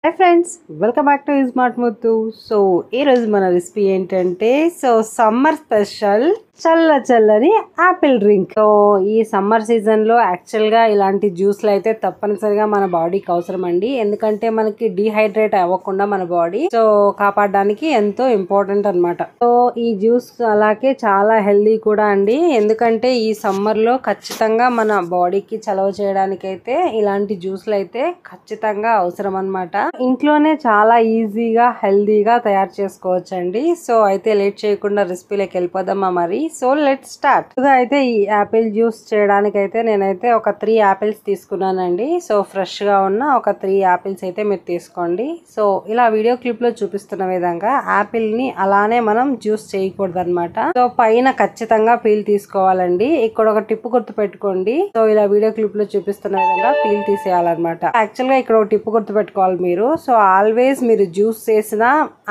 Hi friends, welcome back to smart Muthu. So ఈ రోజు మన రెసిపీ ఏంటంటే సమ్మర్ స్పెషల్ చల్లని ఆపిల్ డ్రింక్. సో ఈ సమ్మర్ సీజన్ లో యాక్చువల్ గా ఇలాంటి జ్యూస్లు అయితే తప్పనిసరిగా మన బాడీకి అవసరం అండి. ఎందుకంటే మనకి డిహైడ్రేట్ అవ్వకుండా మన బాడీ కాపాడడానికి ఎంతో ఇంపార్టెంట్ అన్నమాట. సో ఈ జ్యూస్ అలాగే చాలా హెల్దీ కూడా అండి. ఎందుకంటే ఈ సమ్మర్ లో ఖచ్చితంగా మన బాడీకి చలవ చేయడానికి అయితే ఇలాంటి జ్యూస్లు అయితే ఖచ్చితంగా అవసరం అన్నమాట. ఇంట్లోనే చాలా ఈజీగా హెల్దీగా తయారు చేసుకోవచ్చు అండి. సో అయితే లేట్ చేయకుండా రెసిపీలోకి వెళ్ళిపోదామా మరి. So let start. అయితే ఈ యాపిల్ జ్యూస్ చేయడానికి అయితే నేనైతే ఒక 3 యాపిల్స్ తీసుకున్నానండి. సో ఫ్రెష్ గా ఉన్న ఒక 3 యాపిల్స్ అయితే మీరు తీసుకోండి. సో ఇలా వీడియో క్లిప్ లో చూపిస్తున్న విధంగా యాపిల్ ని అలానే మనం జ్యూస్ చేయకూడదు అనమాట. సో పైన ఖచ్చితంగా పీల్ తీసుకోవాలండి. ఇక్కడ ఒక టిప్ గుర్తు పెట్టుకోండి. సో ఇలా వీడియో క్లిప్ లో చూపిస్తున్న విధంగా పీల్ తీసేయాలన్నమాట. యాక్చువల్ గా ఇక్కడ ఒక టిప్ గుర్తు పెట్టుకోవాలి మీరు. సో ఆల్వేస్ మీరు జ్యూస్ చేసిన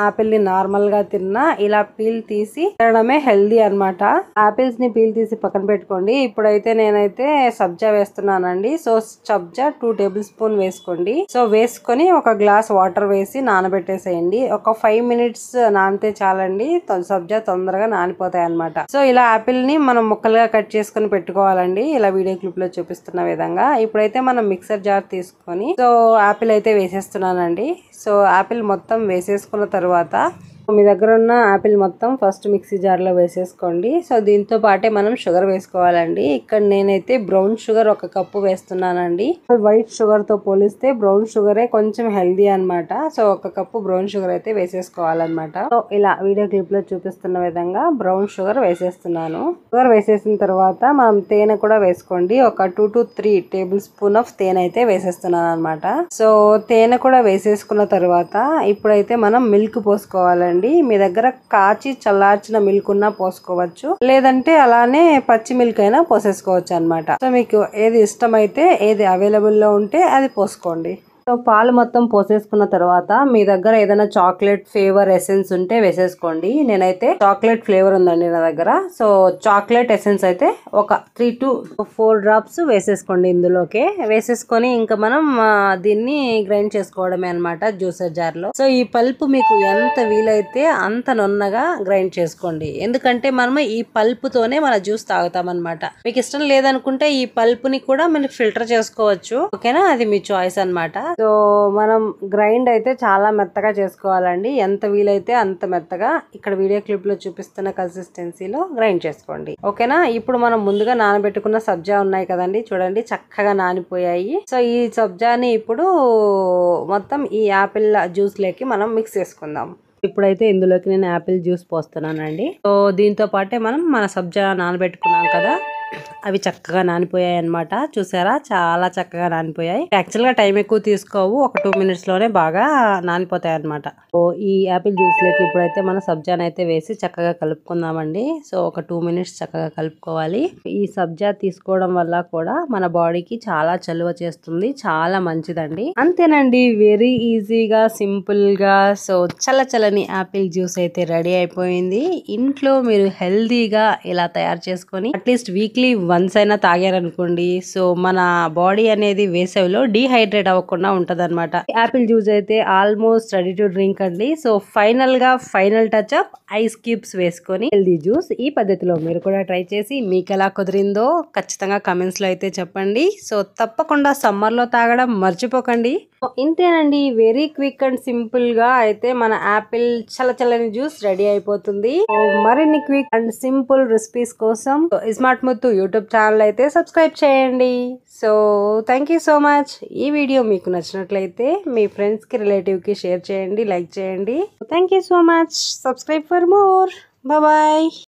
యాపిల్ ని నార్మల్ గా తిన్నా ఇలా పీల్ తీసి తినడమే హెల్దీ అన్నమాట. ఆపిల్స్ ని పీల్ తీసి పక్కన పెట్టుకోండి. ఇప్పుడైతే నేనైతే సబ్జా వేస్తున్నానండి. సో సబ్జా 2 టేబుల్ స్పూన్ వేసుకోండి. సో వేసుకొని ఒక గ్లాస్ వాటర్ వేసి నానబెట్టేసేయండి. ఒక 5 మినిట్స్ నానితే చాలండి. సబ్జా తొందరగా నానిపోతాయి అన్నమాట. సో ఇలా ఆపిల్ ని మనం ముక్కలుగా కట్ చేసుకుని పెట్టుకోవాలండి. ఇలా వీడియో క్లిప్ లో చూపిస్తున్న విధంగా. ఇప్పుడైతే మనం మిక్సర్ జార్ తీసుకొని సో ఆపిల్ అయితే వేసేస్తున్నానండి. సో ఆపిల్ మొత్తం వేసేసుకున్న తర్వాత మీ దగ్గర ఉన్న ఆపిల్ మొత్తం ఫస్ట్ మిక్సీ జార్లో వేసేసుకోండి. సో దీంతో పాటే మనం షుగర్ వేసుకోవాలండి. ఇక్కడ నేనైతే బ్రౌన్ షుగర్ 1 కప్పు వేస్తున్నానండి. వైట్ షుగర్ తో పోలిస్తే బ్రౌన్ షుగరే కొంచెం హెల్దీ అన్నమాట. సో 1 కప్పు బ్రౌన్ షుగర్ అయితే వేసేసుకోవాలన్నమాట. సో ఇలా వీడియో క్లిప్ లో చూపిస్తున్న విధంగా బ్రౌన్ షుగర్ వేసేస్తున్నాను. షుగర్ వేసేసిన తర్వాత మనం తేనె కూడా వేసుకోండి. ఒక 2 to 3 టేబుల్ స్పూన్ ఆఫ్ తేనె అయితే వేసేస్తున్నాను అనమాట. సో తేనె కూడా వేసేసుకున్న తర్వాత ఇప్పుడైతే మనం మిల్క్ పోసుకోవాలండి. మీ దగ్గర కాచి చల్లార్చిన మిల్క్ ఉన్నా పోసుకోవచ్చు, లేదంటే అలానే పచ్చి మిల్క్ అయినా పోసేసుకోవచ్చు అన్నమాట. సో మీకు ఏది ఇష్టమైతే ఏది అవైలబుల్ లో ఉంటే అది పోసుకోండి. సో పాలు మొత్తం పోసేసుకున్న తర్వాత మీ దగ్గర ఏదైనా చాక్లెట్ ఫ్లేవర్ ఎసెన్స్ ఉంటే వేసేసుకోండి. నేనైతే చాక్లెట్ ఫ్లేవర్ ఉందండి నా దగ్గర. సో చాక్లెట్ ఎసెన్స్ అయితే ఒక 3 to 4 డ్రాప్స్ వేసేసుకోండి ఇందులోకి. వేసేసుకొని ఇంకా మనం దీన్ని గ్రైండ్ చేసుకోవడమే అనమాట జ్యూసర్ జార్ లో. సో ఈ పల్ప్ మీకు ఎంత వీలైతే అంత నున్నగా గ్రైండ్ చేసుకోండి. ఎందుకంటే మనం ఈ పల్ప్ తోనే మన జ్యూస్ తాగుతాం అనమాట. మీకు ఇష్టం లేదనుకుంటే ఈ పల్ప్ ని కూడా మనం ఫిల్టర్ చేసుకోవచ్చు. ఓకేనా, అది మీ చాయిస్ అనమాట. సో మనం గ్రైండ్ అయితే చాలా మెత్తగా చేసుకోవాలండి. ఎంత వీలైతే అంత మెత్తగా ఇక్కడ వీడియో క్లిప్ లో చూపిస్తున్న కన్సిస్టెన్సీలో గ్రైండ్ చేసుకోండి. ఓకేనా. ఇప్పుడు మనం ముందుగా నానబెట్టుకున్న సబ్జా ఉన్నాయి కదండి, చూడండి చక్కగా నానిపోయాయి. సో ఈ సబ్జాని ఇప్పుడు మొత్తం ఈ యాపిల్ జ్యూస్ లోకి మనం మిక్స్ చేసుకుందాం. ఇప్పుడైతే ఇందులోకి నేను యాపిల్ జ్యూస్ పోస్తున్నానండి. సో దీంతో పాటే మనం మన సబ్జా నానబెట్టుకున్నాం కదా, అవి చక్కగా నానిపోయాయి అన్నమాట. చూసారా, చాలా చక్కగా నానిపోయాయి. యాక్చువల్ గా టైం ఎక్కువ తీసుకోవు, ఒక 2 మినిట్స్ లోనే బాగా నానిపోతాయి అన్నమాట. సో ఈ యాపిల్ జ్యూస్ లోకి ఇప్పుడైతే మన సబ్జాని అయితే వేసి చక్కగా కలుపుకుందామండి. సో ఒక 2 మినిట్స్ చక్కగా కలుపుకోవాలి. ఈ సబ్జా తీసుకోవడం వల్ల కూడా మన బాడీకి చాలా చలువ చేస్తుంది, చాలా మంచిదండి. అంతేనండి, వెరీ ఈజీగా సింపుల్ గా సో చల్లని యాపిల్ జ్యూస్ అయితే రెడీ అయిపోయింది. ఇంట్లో మీరు హెల్దీగా ఇలా తయారు చేసుకొని అట్లీస్ట్ వీక్లీ వన్స్ అయినా తాగారనుకోండి, సో మన బాడీ అనేది వేసవిలో డిహైడ్రేట్ అవ్వకుండా ఉంటది అనమాట. యాపిల్ జ్యూస్ అయితే ఆల్మోస్ట్ రెడీ టు డ్రింక్ అండి. So final touch up ice cubes వేసుకొని హెల్దీ జ్యూస్. ఈ పద్ధతిలో మీరు కూడా ట్రై చేసి మీకు ఎలా కుదిరిందో ఖచ్చితంగా కమెంట్స్ లో అయితే చెప్పండి. సో తప్పకుండా సమ్మర్ లో తాగడం మర్చిపోకండి. ఇంతేనండి, వెరీ క్విక్ అండ్ సింపుల్ గా అయితే మన యాపిల్ చల్లని జ్యూస్ రెడీ అయిపోతుంది. మరిన్ని క్విక్ అండ్ సింపుల్ రెసిపీస్ కోసం స్మార్ట్ ముత్తు యూట్యూబ్ ఛానల్ అయితే సబ్స్క్రైబ్ చేయండి. So thank you so much. ఈ వీడియో మీకు నచ్చినట్లయితే మీ ఫ్రెండ్స్ కి రిలేటివ్ కి షేర్ చేయండి, లైక్ చేయండి. Thank you so much. Subscribe for more. Bye.